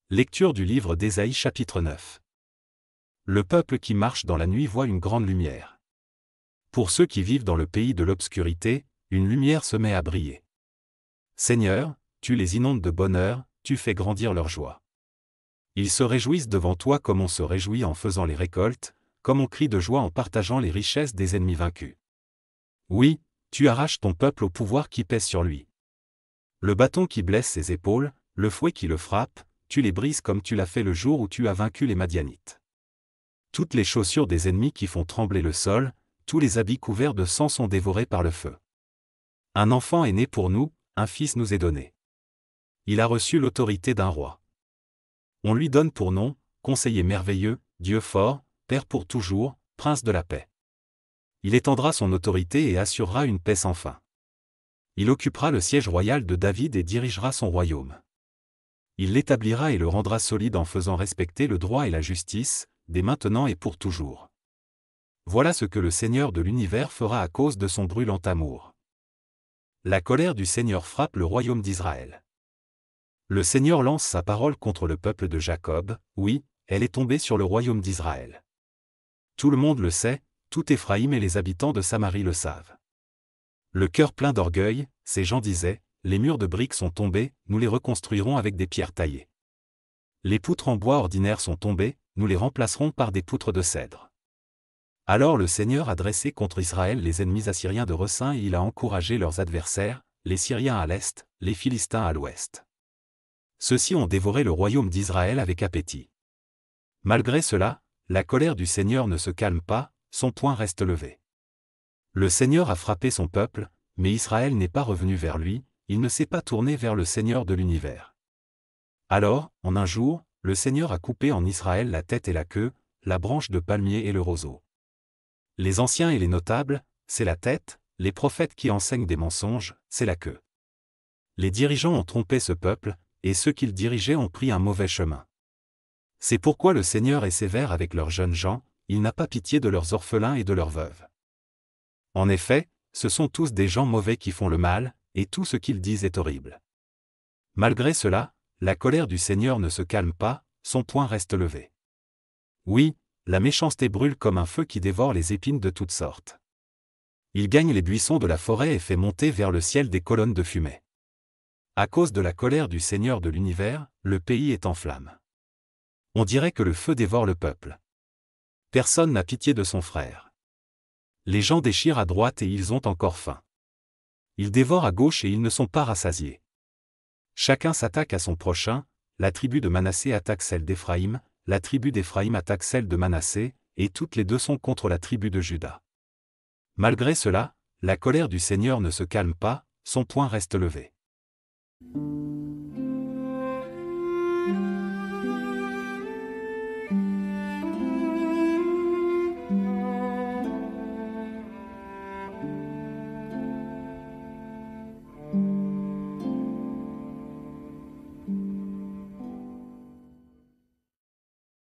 Lecture du livre d'Ésaïe chapitre 9. Le peuple qui marche dans la nuit voit une grande lumière. Pour ceux qui vivent dans le pays de l'obscurité, une lumière se met à briller. Seigneur, tu les inondes de bonheur, tu fais grandir leur joie. Ils se réjouissent devant toi comme on se réjouit en faisant les récoltes, comme on crie de joie en partageant les richesses des ennemis vaincus. Oui, tu arraches ton peuple au pouvoir qui pèse sur lui. Le bâton qui blesse ses épaules, le fouet qui le frappe, tu les brises comme tu l'as fait le jour où tu as vaincu les Madianites. Toutes les chaussures des ennemis qui font trembler le sol, tous les habits couverts de sang sont dévorés par le feu. Un enfant est né pour nous, un fils nous est donné. Il a reçu l'autorité d'un roi. On lui donne pour nom, conseiller merveilleux, Dieu fort, Père pour toujours, Prince de la paix. Il étendra son autorité et assurera une paix sans fin. Il occupera le siège royal de David et dirigera son royaume. Il l'établira et le rendra solide en faisant respecter le droit et la justice, dès maintenant et pour toujours. Voilà ce que le Seigneur de l'univers fera à cause de son brûlant amour. La colère du Seigneur frappe le royaume d'Israël. Le Seigneur lance sa parole contre le peuple de Jacob, oui, elle est tombée sur le royaume d'Israël. Tout le monde le sait, tout Éphraïm et les habitants de Samarie le savent. Le cœur plein d'orgueil, ces gens disaient, les murs de briques sont tombés, nous les reconstruirons avec des pierres taillées. Les poutres en bois ordinaire sont tombées, nous les remplacerons par des poutres de cèdre. Alors le Seigneur a dressé contre Israël les ennemis assyriens de Recin et il a encouragé leurs adversaires, les Syriens à l'est, les Philistins à l'ouest. Ceux-ci ont dévoré le royaume d'Israël avec appétit. Malgré cela, la colère du Seigneur ne se calme pas, son poing reste levé. Le Seigneur a frappé son peuple, mais Israël n'est pas revenu vers lui, il ne s'est pas tourné vers le Seigneur de l'univers. Alors, en un jour, le Seigneur a coupé en Israël la tête et la queue, la branche de palmier et le roseau. Les anciens et les notables, c'est la tête, les prophètes qui enseignent des mensonges, c'est la queue. Les dirigeants ont trompé ce peuple, et ceux qu'ils dirigeaient ont pris un mauvais chemin. C'est pourquoi le Seigneur est sévère avec leurs jeunes gens, il n'a pas pitié de leurs orphelins et de leurs veuves. En effet, ce sont tous des gens mauvais qui font le mal, et tout ce qu'ils disent est horrible. Malgré cela, la colère du Seigneur ne se calme pas, son poing reste levé. Oui, la méchanceté brûle comme un feu qui dévore les épines de toutes sortes. Il gagne les buissons de la forêt et fait monter vers le ciel des colonnes de fumée. À cause de la colère du Seigneur de l'univers, le pays est en flammes. On dirait que le feu dévore le peuple. Personne n'a pitié de son frère. Les gens déchirent à droite et ils ont encore faim. Ils dévorent à gauche et ils ne sont pas rassasiés. Chacun s'attaque à son prochain, la tribu de Manassé attaque celle d'Éphraïm, la tribu d'Éphraïm attaque celle de Manassé, et toutes les deux sont contre la tribu de Juda. Malgré cela, la colère du Seigneur ne se calme pas, son poing reste levé.